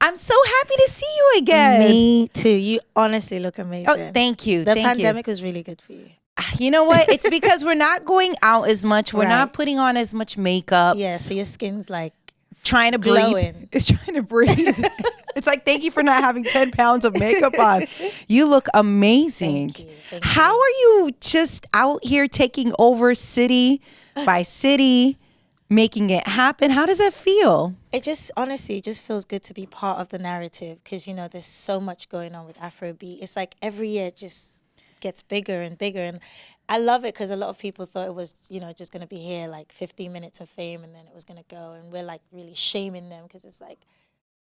I'm so happy to see you again. Me too. You honestly look amazing. Oh, thank you. The pandemic was really good for you. You know what? It's because we're not going out as much. We're not Right. putting on as much makeup. Yeah, so your skin's like Trying to glowing. breathe. It's trying to breathe. It's like, thank you for not having 10 pounds of makeup on. You look amazing. Thank you. How are you just out here taking over city by city, making it happen? How does that feel? It just, honestly, it just feels good to be part of the narrative because, you know, there's so much going on with Afrobeat. It's like every year it just gets bigger and bigger. And I love it because a lot of people thought it was, you know, just going to be here like 15 minutes of fame and then it was going to go. And we're like really shaming them because it's like,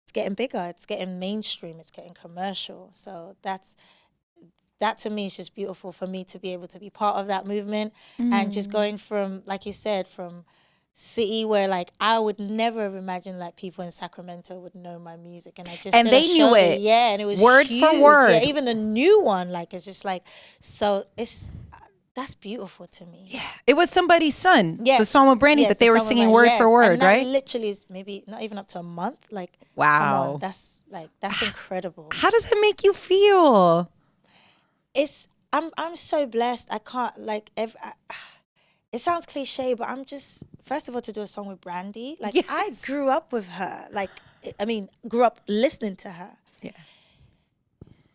it's getting bigger, it's getting mainstream, it's getting commercial. So that to me is just beautiful for me to be able to be part of that movement and just going from, like you said, from city where like I would never have imagined like people in Sacramento would know my music, and I just And did a they knew show it. yeah, and it was Word huge. for word. Yeah, even the new one, like it's just like, so it's that's beautiful to me. Yeah. It was somebody's son. Yes. The song with Brandy Yes, that they the were song with singing my- word yes. for word, and that right? literally is maybe not even up to a month. Like, Wow. come on, that's incredible. How does that make you feel? I'm so blessed. I can't like it sounds cliche, but I'm just, first of all, to do a song with Brandy. Like I Yes. grew up with her. Like I mean, grew up listening to her. Yeah.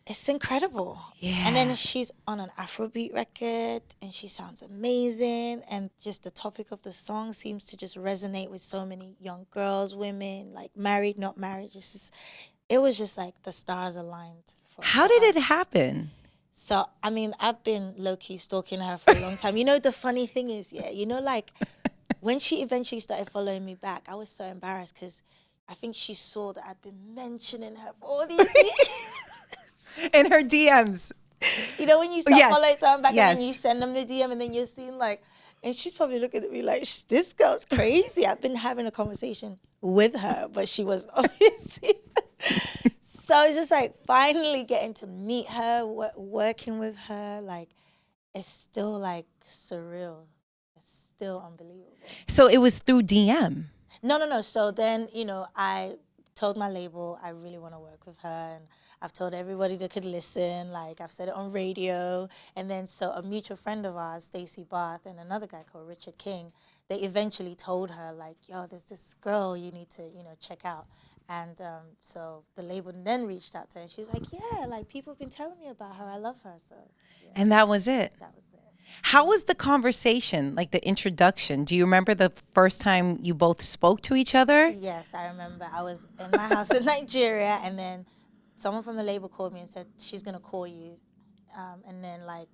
It's incredible. Yeah. And then she's on an Afrobeat record and she sounds amazing. And just the topic of the song seems to just resonate with so many young girls, women, like married, not married. It was just like the stars aligned. How did it happen? So, I mean, I've been low-key stalking her for a long time. You know, the funny thing is, yeah, you know, like when she eventually started following me back, I was so embarrassed because I think she saw that I'd been mentioning her for all these years. In her DMs. You know, when you start Yes. following someone back Yes. and then you send them the DM and then you're seeing like, and she's probably looking at me like, this girl's crazy. I've been having a conversation with her, but she was obviously. So it's just like finally getting to meet her, working with her, like it's still like surreal. It's still unbelievable. So it was through DM. No. So then, you know, I told my label I really want to work with her, and I've told everybody that could listen. Like I've said it on radio, and then so a mutual friend of ours, Stacey Barth, and another guy called Richard King, they eventually told her like, "Yo, there's this girl you need to, you know, check out." And so the label then reached out to her, and she's like, "Yeah, like people have been telling me about her. I love her." So yeah, And that was it. that was it. How was the conversation, like the introduction? Do you remember the first time you both spoke to each other? Yes, I remember. I was in my house in Nigeria, and then someone from the label called me and said, she's going to call you. And then, like,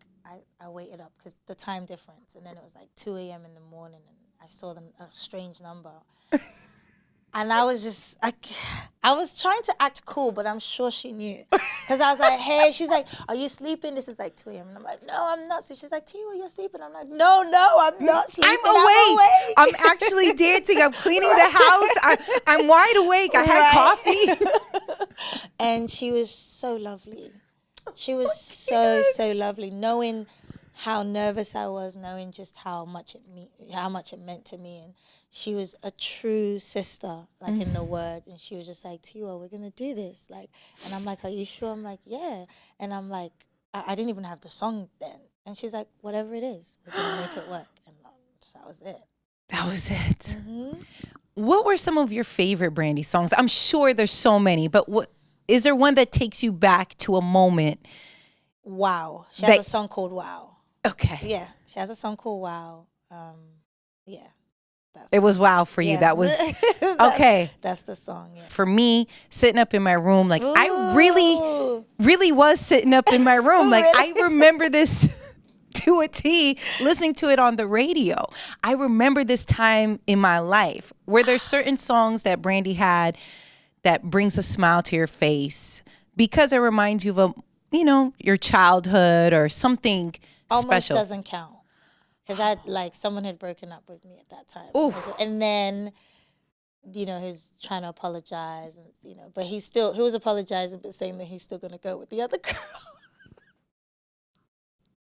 I waited up because the time difference. And then it was like 2 a.m. in the morning, and I saw a strange number. And I was just, I was trying to act cool, but I'm sure she knew. Because I was like, hey, she's like, are you sleeping? This is like 2 a.m. And I'm like, no, I'm not. So she's like, Tiwa, you're sleeping. I'm like, no, I'm not sleeping. I'm awake. I'm actually dancing. I'm cleaning the house. I'm wide awake. I had coffee. And she was so lovely. She was so lovely. Knowing how nervous I was, knowing just how much it meant to me, and she was a true sister, like in the word. And she was just like, Tiwa, we're gonna do this, like. And I'm like, are you sure? I'm like, yeah. And I'm like, I didn't even have the song then. And she's like, whatever it is, we're gonna make it work. And that was it. That was it. Mm-hmm. What were some of your favorite Brandy songs? I'm sure there's so many, but is there one that takes you back to a moment? Wow. She has a song called Wow. Okay. Yeah, she has a song called Wow. Yeah. It was wow for you. Yeah. That was okay. That's the song. Yeah. For me, sitting up in my room, like I Ooh. really was sitting up in my room. Like Really? I remember this to a T, listening to it on the radio. I remember this time in my life where there's certain songs that Brandy had that brings a smile to your face because it reminds you of your childhood or something Almost special. doesn't count. Because someone had broken up with me at that time. Oof. And then, he was trying to apologize, and but he was apologizing, but saying that he's still going to go with the other girl.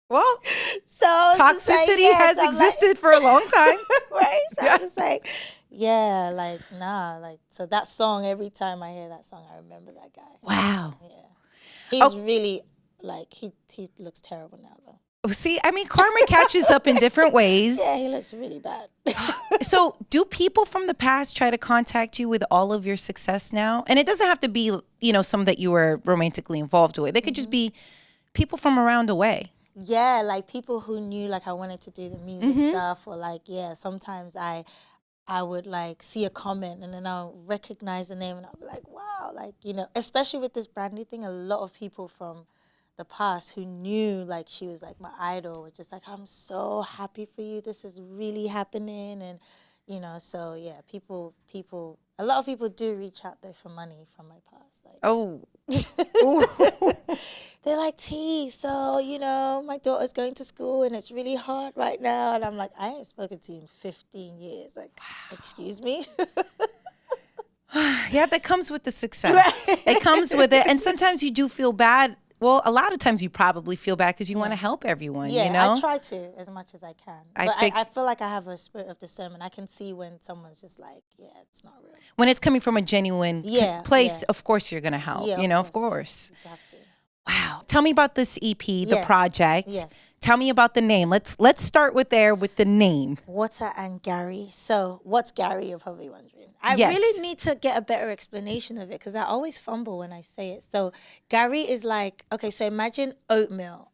Well, So toxicity has existed for a long time. Right? So I was just like, Yeah, like nah, like so that song. Every time I hear that song, I remember that guy. Wow. Yeah, he's really like he looks terrible now though. See, I mean, karma catches up in different ways. Yeah, he looks really bad. So, do people from the past try to contact you with all of your success now? And it doesn't have to be, some that you were romantically involved with. They could just be people from around the way. Yeah, like people who knew like I wanted to do the music stuff, or like sometimes I would like see a comment and then I'll recognize the name and I'll be like, wow, like especially with this Brandy thing, a lot of people from the past who knew like she was like my idol were just like, I'm so happy for you, this is really happening. And so yeah, people a lot of people do reach out there for money from my past, like Oh. they're like, T, so my daughter's going to school and it's really hard right now. And I'm like, I ain't spoken to you in 15 years, like excuse me. Yeah, that comes with the success. It comes with it. And sometimes you do feel bad. Well, a lot of times you probably feel bad because you want to help everyone, I try to as much as I can. I feel like I have a spirit of discernment. I can see when someone's just like, it's not real. When it's coming from a genuine place, of course you're going to help, of course. You have to. Wow. Tell me about this EP, the project. Yes. Tell me about the name. Let's start with the name. Water and Garri. So what's Garri, you're probably wondering. I really need to get a better explanation of it because I always fumble when I say it. So Garri is like, okay, so imagine oatmeal,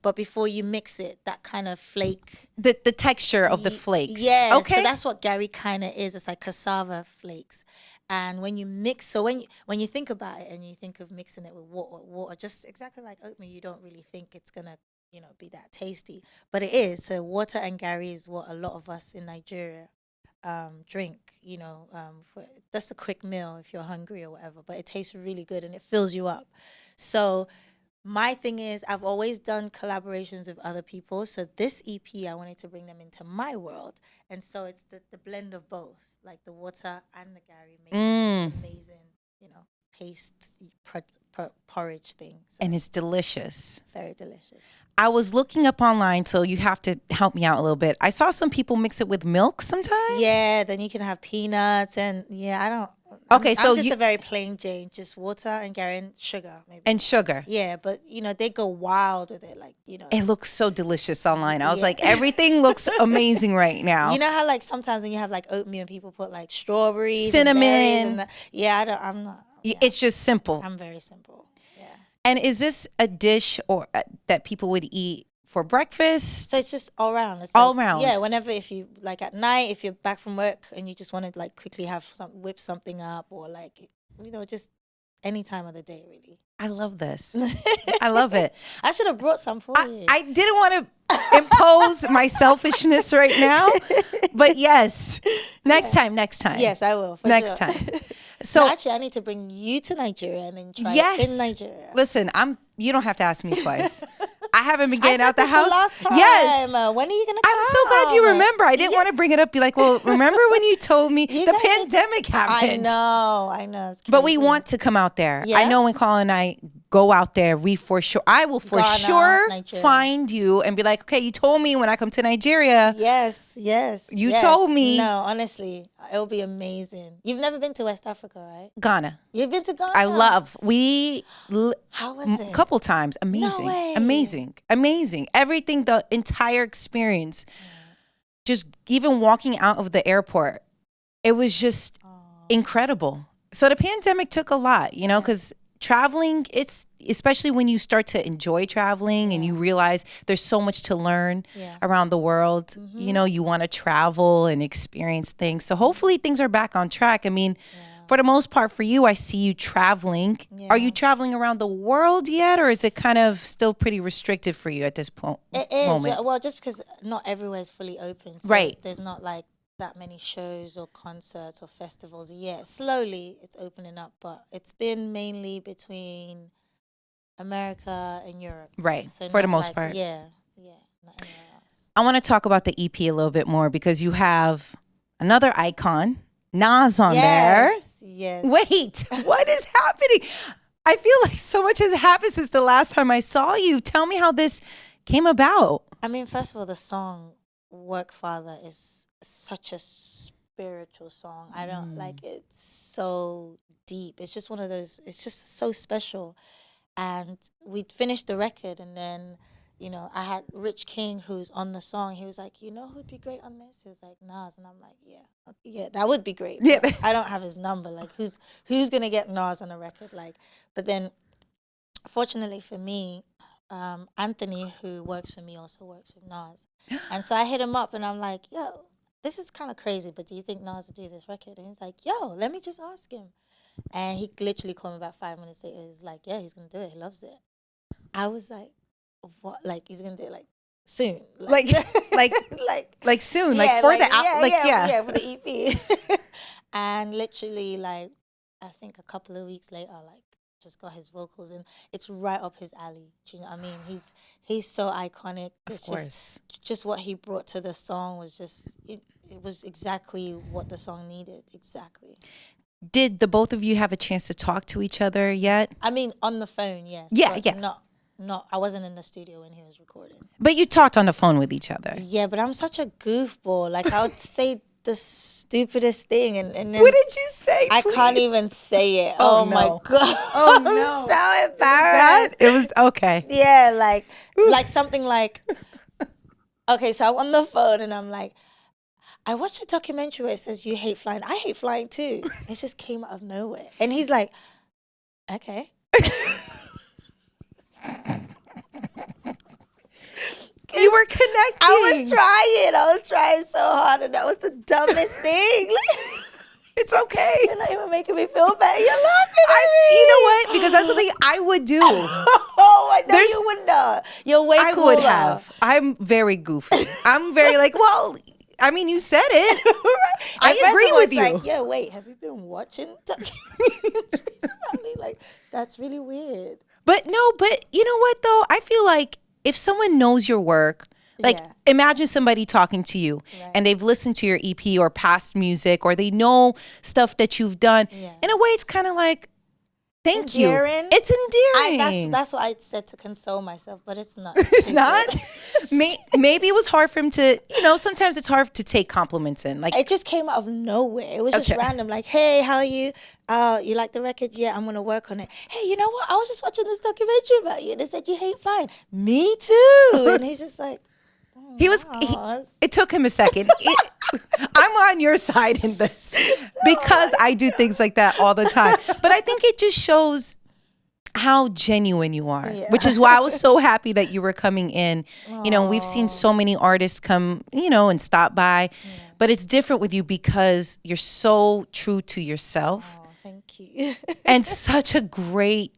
but before you mix it, that kind of flake. The texture of the flakes. Yeah, okay. So that's what Garri kind of is. It's like cassava flakes. And when you mix, so when you think about it and you think of mixing it with water, just exactly like oatmeal, you don't really think it's going to be that tasty, but it is. So water and Garri is what a lot of us in Nigeria drink, for just a quick meal if you're hungry or whatever, but it tastes really good and it fills you up. So my thing is I've always done collaborations with other people. So this EP, I wanted to bring them into my world. And so it's the blend of both, like the water and the Garri making this amazing, paste porridge thing. So and it's delicious. very delicious. I was looking up online, so you have to help me out a little bit. I saw some people mix it with milk sometimes. Yeah, then you can have peanuts and I don't. Okay, so I'm just a very plain Jane, just water and Garri and sugar maybe. And sugar. Yeah, but they go wild with it, like It looks so delicious online. I was like, everything looks amazing right now. You know how like sometimes when you have like oatmeal and people put like strawberries, cinnamon. I'm not. Yeah. It's just simple. I'm very simple. Yeah. And is this a dish or that people would eat for breakfast? So it's just all around. It's all like, around. Yeah. Whenever, if you like at night, if you're back from work and you just want to like quickly have whip something up, or like just any time of the day, really. I love this. I love it. I should have brought some for you. I didn't want to impose my selfishness right now, but yes, next time. Yes, I will. Next time. So actually, I need to bring you to Nigeria and then try it in Nigeria. Listen, you don't have to ask me twice. I haven't been getting out the house. The last time. Yes. When are you gonna come? I'm so glad you remember. I didn't want to bring it up. Be like, well, remember when you told me the pandemic happened? I know. But we want to come out there. Yeah? I know when Colin and I go out there, I will for sure Nigeria. Find you and be like, okay, you told me when I come to Nigeria. Yes. You told me. No, honestly, it'll be amazing. You've never been to West Africa, right? Ghana. You've been to Ghana? I love. How was it? A couple times. Amazing. No way. Amazing. Everything, the entire experience. Just even walking out of the airport, it was just incredible. So the pandemic took a lot, because traveling, it's especially when you start to enjoy traveling and you realize there's so much to learn around the world. You want to travel and experience things. So hopefully things are back on track. I mean, for the most part for you, I see you traveling. Yeah. Are you traveling around the world yet, or is it kind of still pretty restricted for you at this point? It is. Moment? Well, just because not everywhere is fully open. So right. There's not like that many shows or concerts or festivals yet. Slowly it's opening up, but it's been mainly between America and Europe. Right. So for the most part. Yeah. Not anywhere else. I want to talk about the EP a little bit more because you have another icon, Nas, on there. Yes. Wait, what is happening? I feel like so much has happened since the last time I saw you. Tell me how this came about. I mean, first of all, the song Work Father is such a spiritual song. I don't like it's so deep. It's just one of those. It's just so special. And we'd finished the record, and then, you know, I had Rich King, who's on the song. He was like, you know who'd be great on this? He was like, Nas. And I'm like, yeah, that would be great. Yeah. But I don't have his number. Like, who's gonna get Nas on a record? Like, but then, fortunately for me, Anthony, who works for me, also works with Nas. And so I hit him up, and I'm like, yo, this is kind of crazy, but do you think Nas would do this record? And he's like, yo, let me just ask him. And he literally called me about 5 minutes later. He's like, yeah, he's going to do it. He loves it. I was like, what? Like, he's going to do it, like, soon. Like soon, like for the album, yeah, for the EP. And literally, like, I think a couple of weeks later, like, just got his vocals, and it's right up his alley. Do you know what I mean? He's so iconic. Of course. Just what he brought to the song was just, it was exactly what the song needed. Exactly. Did the both of you have a chance to talk to each other yet? I mean, on the phone, yes. Yeah. Not. I wasn't in the studio when he was recording. But you talked on the phone with each other. Yeah, but I'm such a goofball. Like, I would say the stupidest thing, and then What did you say? I please? can't even say it. Oh, Oh my no. god! Oh, I'm no. so embarrassed. It was okay. Yeah, like something like. Okay, so I'm on the phone, and I'm like, I watched a documentary where it says you hate flying. I hate flying too. It just came out of nowhere. And he's like, okay. You were connecting. I was trying so hard, and that was the dumbest thing. It's okay. You're not even making me feel bad. You're laughing at me. You know what? Because that's something I would do. Oh, I know you would not. You're way cooler. I would have. I'm very goofy. I'm very like, well, I mean, you said it. Right. I agree with you. Like, yeah, wait, have you been watching documentaries about me? Like, that's really weird. But you know what though? I feel like if someone knows your work, like imagine somebody talking to you and they've listened to your EP or past music, or they know stuff that you've done. Yeah. In a way, it's kind of like, thank endearing. you. It's endearing. That's what I said to console myself, but it's not. It's not? Maybe it was hard for him to, sometimes it's hard to take compliments in. Like, it just came out of nowhere. It was just random. Like, hey, how are you? You like the record? Yeah, I'm going to work on it. Hey, you know what? I was just watching this documentary about you. They said you hate flying. Me too. And he's just like, it took him a second. I'm on your side in this because I do things like that all the time. But I think it just shows how genuine you are, which is why I was so happy that you were coming in. We've seen so many artists come, and stop by, but it's different with you because you're so true to yourself. Oh, thank you. And such a great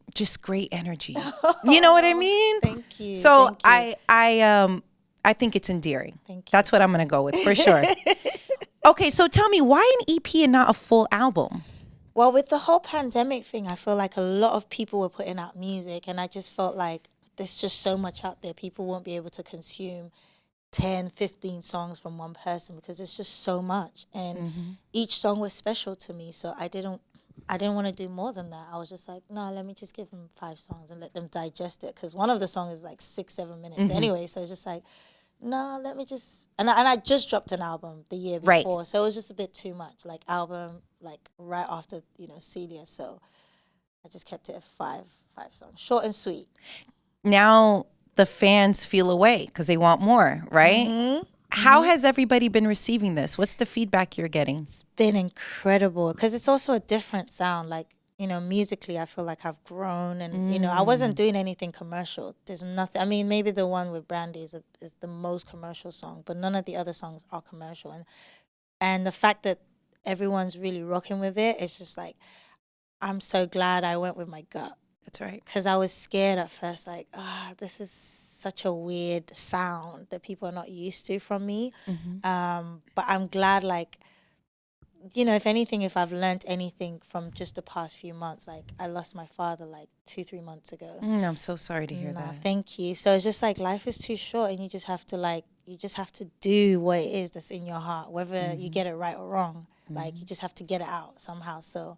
energy. You know what I mean? Thank you. So thank you. I think it's endearing. Thank you. That's what I'm going to go with for sure. Okay, so tell me, why an EP and not a full album? Well, with the whole pandemic thing, I feel like a lot of people were putting out music, and I just felt like there's just so much out there. People won't be able to consume 10, 15 songs from one person because it's just so much. And each song was special to me, so I didn't want to do more than that. I was just like, no, let me just give them 5 songs and let them digest it, because one of the songs is like 6-7 minutes anyway. So it's just like, no, let me just... And I just dropped an album the year before, so it was just a bit too much. Like, album, like, right after, Celia. So I just kept it at 5 songs. Short and sweet. Now the fans feel away because they want more, right? Mm-hmm. How has everybody been receiving this? What's the feedback you're getting? It's been incredible because it's also a different sound. Like, musically, I feel like I've grown, and I wasn't doing anything commercial. There's nothing. I mean, maybe the one with Brandy is the most commercial song, but none of the other songs are commercial. And the fact that everyone's really rocking with it, it's just like, I'm so glad I went with my gut. That's right. Because I was scared at first, like, this is such a weird sound that people are not used to from me. But I'm glad, like, if anything, if I've learned anything from just the past few months, like, I lost my father like 2-3 months ago. I'm so sorry to hear that. Thank you. So it's just like, life is too short, and you just have to do what it is that's in your heart, whether you get it right or wrong. Like, you just have to get it out somehow. So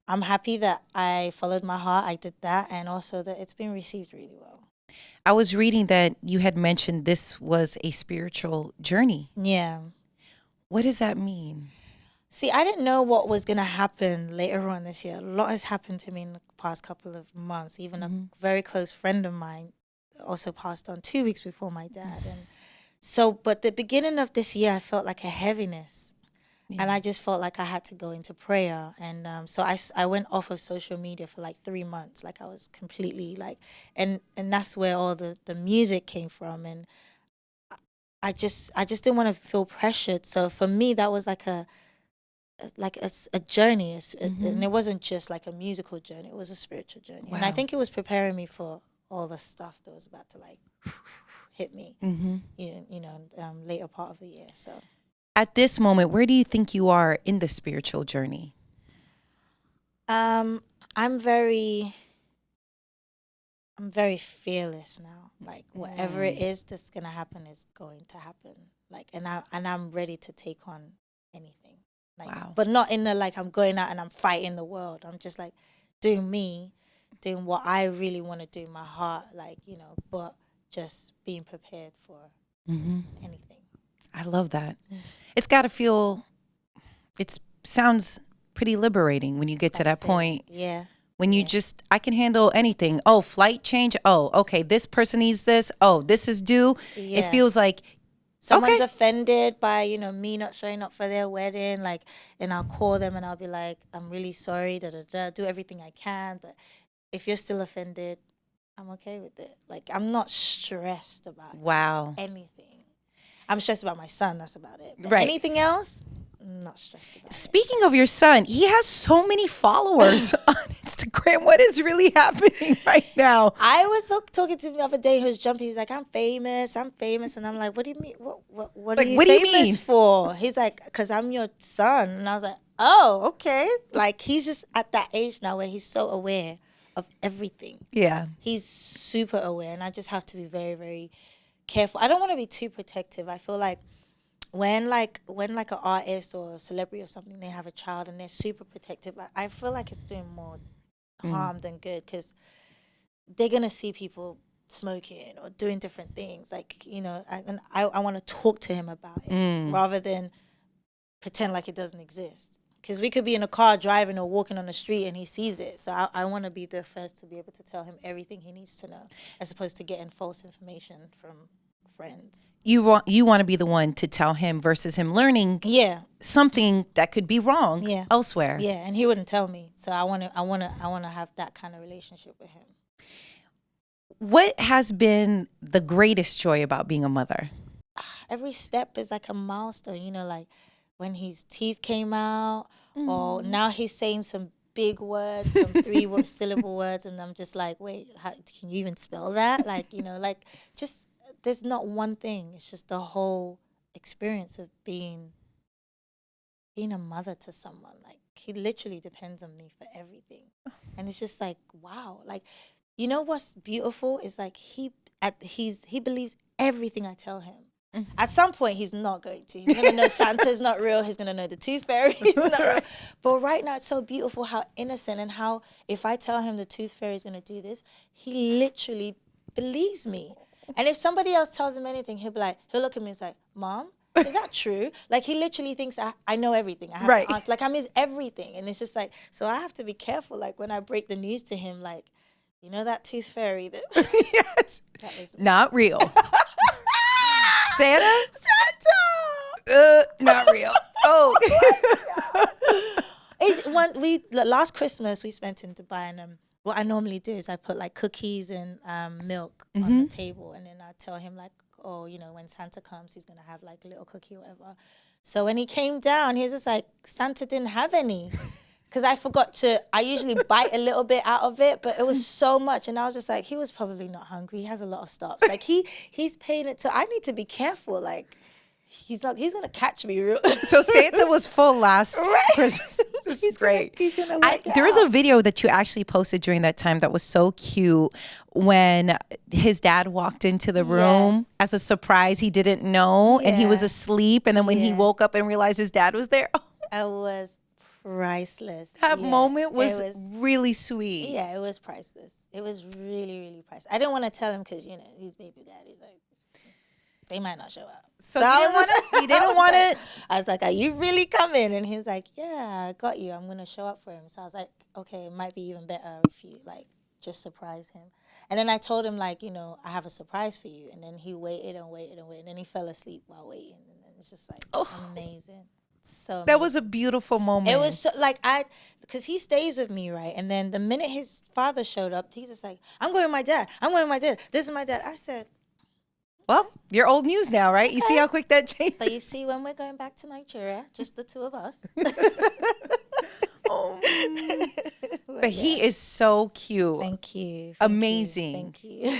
I'm happy that I followed my heart. I did that, and also that it's been received really well. I was reading that you had mentioned this was a spiritual journey. Yeah. What does that mean? See, I didn't know what was going to happen later on this year. A lot has happened to me in the past couple of months. Even a very close friend of mine also passed on 2 weeks before my dad. And so, but the beginning of this year, I felt like a heaviness. Yeah. And I just felt like I had to go into prayer. And so I went off of social media for like 3 months. Like I was completely like, and that's where all the music came from. And I just didn't want to feel pressured. So for me, that was like a journey. And it wasn't just like a musical journey. It was a spiritual journey. Wow. And I think it was preparing me for all the stuff that was about to like hit me, later part of the year. So. At this moment, where do you think you are in the spiritual journey? I'm very fearless now. Like whatever it is that's gonna happen is going to happen. Like and I'm ready to take on anything. Like, wow. But not in the like I'm going out and I'm fighting the world. I'm just like doing me, doing what I really want to do in my heart. Like but just being prepared for anything. I love that. It's got to feel, it sounds pretty liberating when you get to that point. Yeah. When you just, I can handle anything. Oh, flight change. Oh, okay, this person needs this. Oh, this is due. Yeah. It feels like someone's offended by, me not showing up for their wedding. Like, and I'll call them and I'll be like, I'm really sorry, do everything I can. But if you're still offended, I'm okay with it. Like, I'm not stressed about anything. I'm stressed about my son. That's about it. But anything else, I'm not stressed about. Speaking of your son, he has so many followers on Instagram. What is really happening right now? I was talking to him the other day. He was jumping. He's like, I'm famous. And I'm like, what do you mean? What are you famous for? He's like, because I'm your son. And I was like, oh, okay. Like, he's just at that age now where he's so aware of everything. Yeah. He's super aware. And I just have to be very, very careful. I don't want to be too protective. I feel like when an artist or a celebrity or something, they have a child and they're super protective, I feel like it's doing more harm than good, because they're gonna see people smoking or doing different things, like and I want to talk to him about it rather than pretend like it doesn't exist. Because we could be in a car driving or walking on the street and he sees it. So I want to be the first to be able to tell him everything he needs to know, as opposed to getting false information from friends. You want to be the one to tell him versus him learning something that could be wrong elsewhere. Yeah, and he wouldn't tell me. So I want to have that kind of relationship with him. What has been the greatest joy about being a mother? Every step is like a milestone, like when his teeth came out, or now he's saying some big words, some 3-syllable words, and I'm just like, wait, can you even spell that? Like, just there's not one thing. It's just the whole experience of being a mother to someone. Like, he literally depends on me for everything, and it's just like, wow. Like, what's beautiful is like he believes everything I tell him. At some point, he's not going to. He's going to know Santa's not real. He's going to know the tooth fairy is not real. But right now, it's so beautiful how innocent, and how if I tell him the tooth fairy is going to do this, he literally believes me. And if somebody else tells him anything, he'll look at me and say, Mom, is that true? Like, he literally thinks I know everything. I have to ask. Like, I'm his everything. And it's just like, so I have to be careful. Like, when I break the news to him, like, that tooth fairy that yes, that is not real. Santa? Not real. Oh. Last Christmas we spent in Dubai, and what I normally do is I put like cookies and milk on the table, and then I tell him like, oh, when Santa comes, he's gonna have like a little cookie or whatever. So when he came down, he's just like, Santa didn't have any. Because I usually bite a little bit out of it, but it was so much. And I was just like, he was probably not hungry. He has a lot of stops. Like, he's paying it to, I need to be careful. Like, he's going to catch me real. So Santa was full last Christmas. This is great. He's going to There was a video that you actually posted during that time that was so cute, when his dad walked into the room as a surprise. He didn't know, and he was asleep. And then when he woke up and realized his dad was there. I was priceless. That moment was really sweet. Yeah, it was priceless. It was really, really priceless. I didn't want to tell him because, he's baby daddy's like. they might not show up. So you didn't want it. I was like, are you really coming? And he was like, yeah, I got you. I'm going to show up for him. So I was like, okay, it might be even better if you like just surprise him. And then I told him like, I have a surprise for you. And then he waited and waited and waited. And then he fell asleep while waiting. And then it's just like amazing. So amazing. That was a beautiful moment. It was so, like because he stays with me, right? And then the minute his father showed up, he's just like, I'm going with my dad. I'm going with my dad. This is my dad. I said, well, you're old news now, right? Okay. You see how quick that changed? So you see when we're going back to Nigeria, just the two of us. But he is so cute. Thank you. Amazing. Thank you.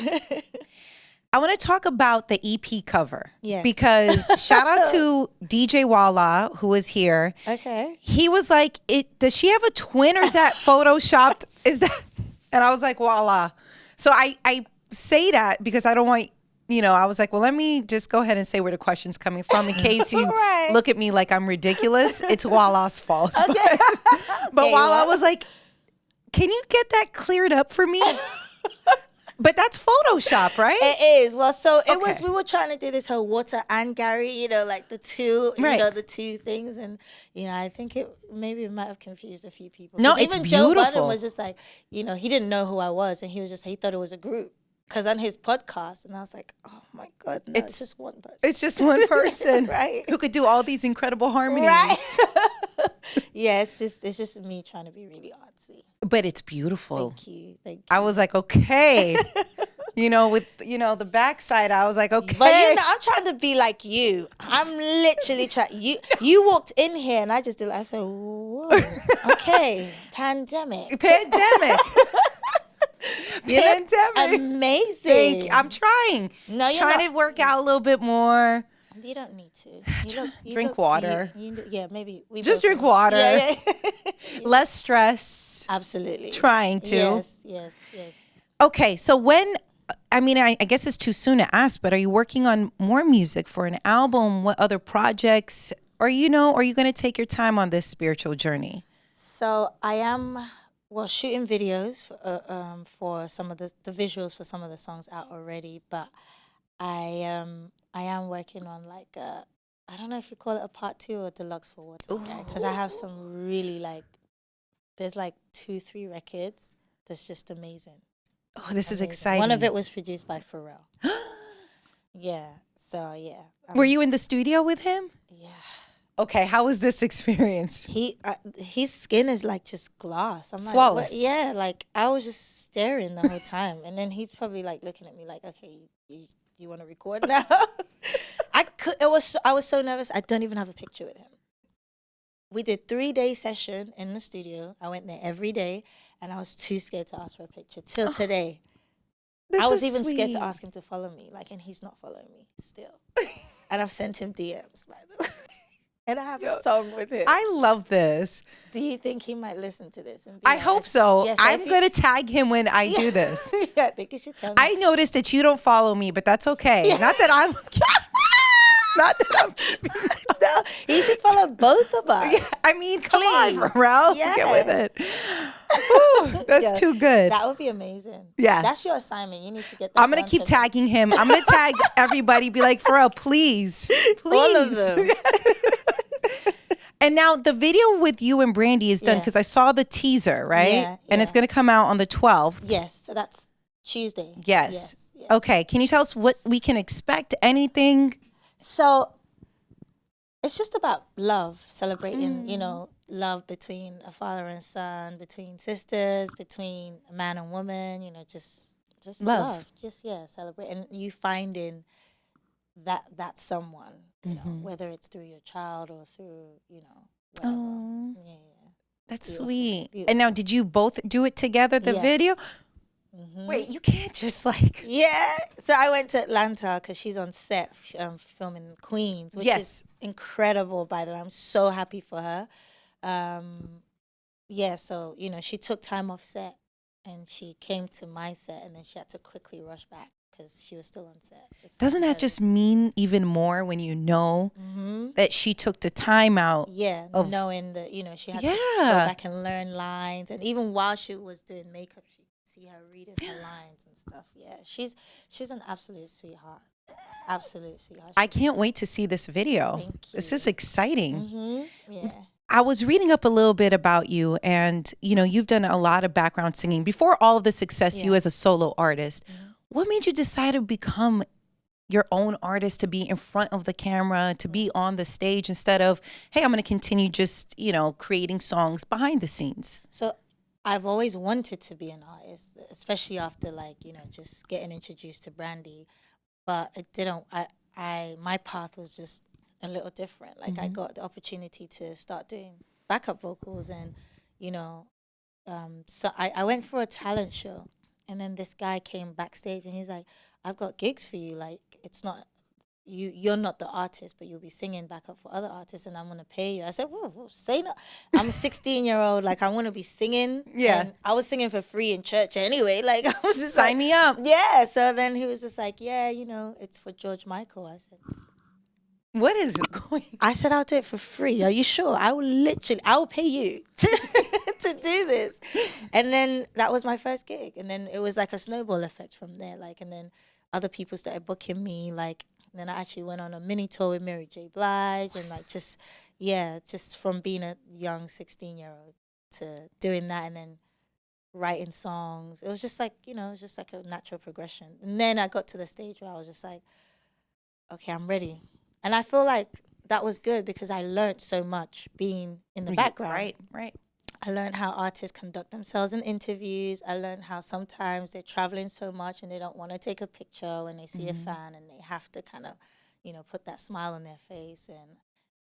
I want to talk about the EP cover. Yes. Because shout out to DJ Walla, who was here. Okay. He was like, does she have a twin or is that photoshopped? And I was like, Walla. So I say that because I don't want, I was like, well, let me just go ahead and say where the question's coming from in case you look at me like I'm ridiculous. It's Walla's fault. Okay. But Walla was like, can you get that cleared up for me? But that's Photoshop, right? It is. Well, so it was, we were trying to do this whole Water and Garri, like the two, the two things. And, I think it might have confused a few people. No, it's even beautiful. Joe Budden was just like, he didn't know who I was. And he thought it was a group. Because on his podcast, and I was like, oh my God, no, it's just one person. It's just one person. Right. Who could do all these incredible harmonies. Right. Yeah, it's just me trying to be really artsy. But it's beautiful. Thank you. I was like, okay. With the backside, I was like, okay. But I'm trying to be like you. I'm literally trying. You walked in here, and I just did. I said, whoa, okay, pandemic. Pandemic. Amazing. I'm trying. No, you're trying to work out a little bit more. You don't need to. Drink water. Yeah, maybe we just drink water. Yeah. Less stress. Absolutely. Trying to. Yes. Okay, so I guess it's too soon to ask, but are you working on more music for an album? What other projects? Or are you going to take your time on this spiritual journey? So I am. Well, shooting videos for some of the visuals for some of the songs out already, but I am working on like I don't know if you call it a part 2 or deluxe for Water Garri, because I have some really there's 2-3 records that's just amazing. Oh, this is exciting. One of it was produced by Pharrell. Yeah, so yeah. Were you in the studio with him? Yeah. Okay, how was this experience? His skin is just glass. I'm like, flawless. What? Yeah, I was just staring the whole time, and then he's probably looking at me like, okay, you want to record now? I was so nervous. I don't even have a picture with him. We did 3-day session in the studio. I went there every day, and I was too scared to ask for a picture till today. I was even scared to ask him to follow me, and he's not following me still. And I've sent him DMs, by the way. And I have a song with him. I love this. Do you think he might listen to this? And I hope so. Yes, I'm going to tag him when I do this. Yeah, I think you should tell me. I noticed that you don't follow me, but that's okay. Yeah. Not that I'm... No, he should follow both of us. Yeah, come on, Pharrell. Yes. Get with it. Ooh, that's too good. That would be amazing. Yeah. That's your assignment. You need to get that. I'm going to keep tagging him. I'm going to tag everybody. Be like, Pharrell, please. All of them. And now the video with you and Brandy is done because I saw the teaser, right? Yeah. And it's going to come out on the 12th. Yes. So that's Tuesday. Yes. Okay. Can you tell us what we can expect? Anything? So it's just about love, celebrating, love between a father and son, between sisters, between a man and woman, just love. Just, celebrate. And you finding that someone, whether it's through your child or through, whatever. Oh. Yeah. That's Beautiful. sweet. Beautiful. And now, did you both do it together, the video? Mm-hmm. Wait, you can't just Yeah. So I went to Atlanta because she's on set filming Queens, which is incredible, by the way. I'm so happy for her. So, she took time off set and she came to my set and then she had to quickly rush back because she was still on set. Doesn't that just mean even more when you know that she took the time out? Yeah, knowing that, she had to go back and learn lines. And even while she was doing makeup, she see her reading her lines and stuff. Yeah, she's an absolute sweetheart. Absolute sweetheart. I can't wait to see this video. Thank This you. is exciting. Yeah. I was reading up a little bit about you, and you've done a lot of background singing before all of the success you Yeah. as a solo artist. What made you decide to become your own artist, to be in front of the camera, to be on the stage instead of, hey, I'm going to continue just, creating songs behind the scenes? So I've always wanted to be an artist, especially after just getting introduced to Brandy. But it didn't. My path was just a little different. Like I got the opportunity to start doing backup vocals, and so I went for a talent show, and then this guy came backstage, and he's like, "I've got gigs for you. Like it's not." You're not the artist, but you'll be singing backup for other artists, and I'm gonna pay you. I said, whoa, say no. I'm a 16-year-old, like I want to be singing. Yeah. And I was singing for free in church anyway. Like I was just Sign me up. Yeah. So then he was just like, yeah, it's for George Michael. I said, What is it going? I said, I'll do it for free. Are you sure? I will pay you to do this. And then that was my first gig. And then it was like a snowball effect from there. Like, and then other people started booking me. Like, and then I actually went on a mini tour with Mary J. Blige. And like, just from being a young 16-year-old to doing that and then writing songs. It was just like, it was just like a natural progression. And then I got to the stage where I was just like, okay, I'm ready. And I feel like that was good because I learned so much being in the background. Right. I learned how artists conduct themselves in interviews. I learned how sometimes they're traveling so much and they don't want to take a picture when they see a fan, and they have to kind of, put that smile on their face, and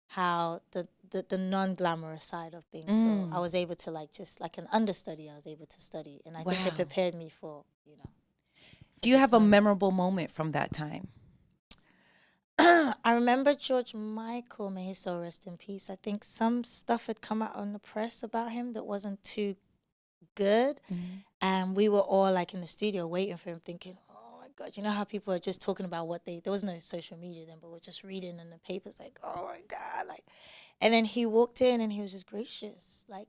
how the non-glamorous side of things. So I was able to just like an understudy, I was able to study. And I think it prepared me for. Do you have a memorable moment from that time? I remember George Michael, may his soul rest in peace. I think some stuff had come out on the press about him that wasn't too good. And we were all like in the studio waiting for him, thinking, oh my God, you know how people are just talking about there was no social media then, but we're just reading in the papers like, oh my God. Like, and then he walked in and he was just gracious. Like,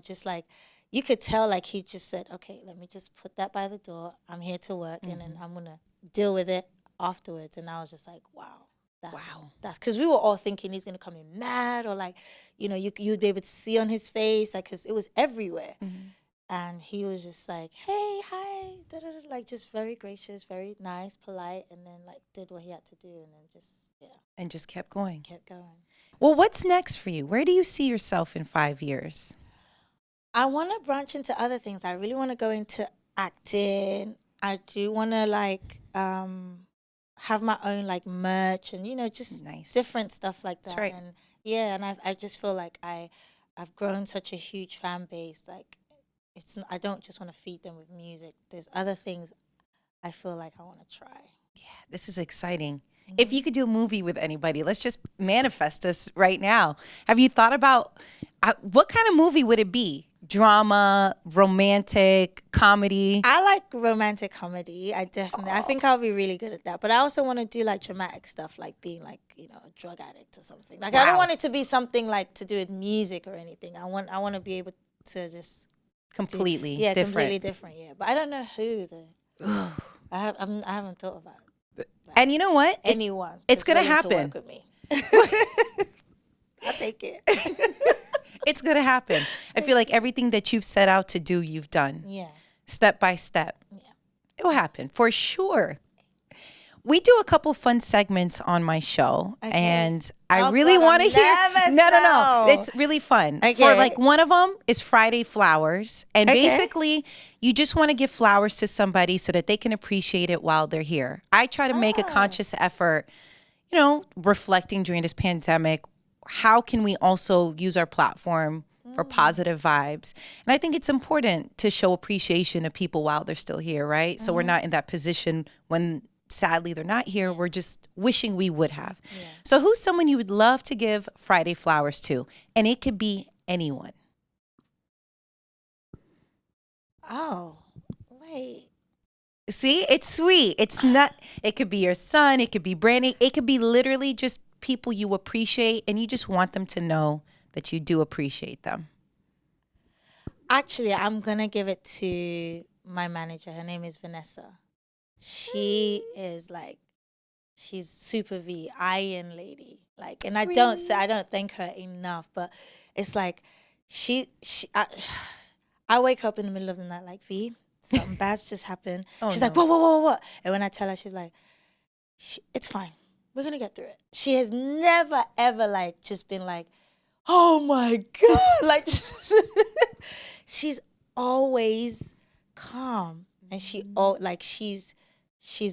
just like, you could tell like he just said, okay, let me just put that by the door. I'm here to work and then I'm going to deal with it afterwards. And I was just like, wow. That's because we were all thinking he's going to come in mad, or like, you'd be able to see on his face, like, because it was everywhere. And he was just like, hey, hi, da-da-da, like just very gracious, very nice, polite, and then like did what he had to do, and then just, And just kept going. kept going. Well, what's next for you? Where do you see yourself in 5 years? I want to branch into other things. I really want to go into acting. I do want to like have my own like merch and just different stuff like that. That's right. And and I just feel like I've grown such a huge fan base. Like I don't just want to feed them with music. There's other things I feel like I want to try. Yeah, this is exciting. If you could do a movie with anybody, let's just manifest this right now. Have you thought about what kind of movie would it be? Drama, romantic, comedy? I like romantic comedy. I think I'll be really good at that. But I also want to do like dramatic stuff, like being like, a drug addict or something. Like I don't want it to be something like to do with music or anything. I want to be able to just completely different. Completely different. Yeah, but I don't know who I haven't thought about it. And you know what? Anyone. It's gonna happen. To work with me. I'll take it. It's going to happen. I feel like everything that you've set out to do, you've done. Yeah. Step by step. Yeah. It will happen for sure. We do a couple fun segments on my show, and I really want to hear. No. It's really fun. Okay. For like one of them is Friday Flowers, and basically you just want to give flowers to somebody so that they can appreciate it while they're here. I try to make a conscious effort, reflecting during this pandemic. How can we also use our platform for positive vibes? And I think it's important to show appreciation to people while they're still here, right? So we're not in that position when sadly they're not here. We're just wishing we would have. Yeah. So who's someone you would love to give Friday flowers to? And it could be anyone. Oh, wait. See, it's sweet. It's not, it could be your son. It could be Brandy. It could be literally just people you appreciate, and you just want them to know that you do appreciate them. Actually, I'm going to give it to my manager. Her name is Vanessa. She is like She's super V, iron lady. Like, and I Really? don't thank her enough, but it's like I wake up in the middle of the night like, V, something bad's just happened. Oh, She's no. like, what? And when I tell her, she's like, it's fine. We're gonna get through it. She has never ever like just been like, oh my God. Like, she's always calm, and she's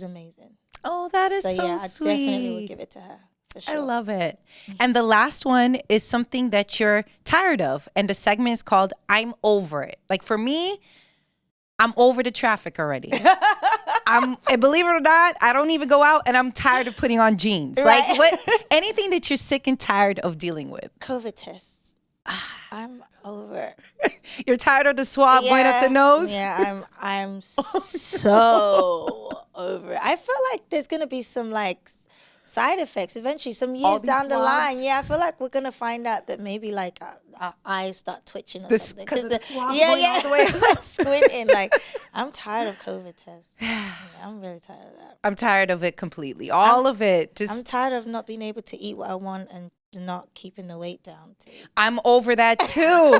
amazing. Oh, that is so yeah, sweet. I definitely would give it to her for sure. I love it. And the last one is something that you're tired of. And the segment is called I'm Over It. Like for me, I'm over the traffic already. And believe it or not, I don't even go out and I'm tired of putting on jeans. Right. Like anything that you're sick and tired of dealing with. COVID tests. I'm over. You're tired of the swab going up the nose? Yeah, I'm so over it. I feel like there's gonna be some like side effects eventually, some years down the line. Yeah, I feel like we're gonna find out that maybe like our eyes start twitching or something. Because the swab yeah, going all the way like squinting. Like, I'm tired of COVID tests. Yeah, I'm really tired of that. I'm tired of it completely. All of it. I'm tired of not being able to eat what I want and not keeping the weight down too. I'm over that too.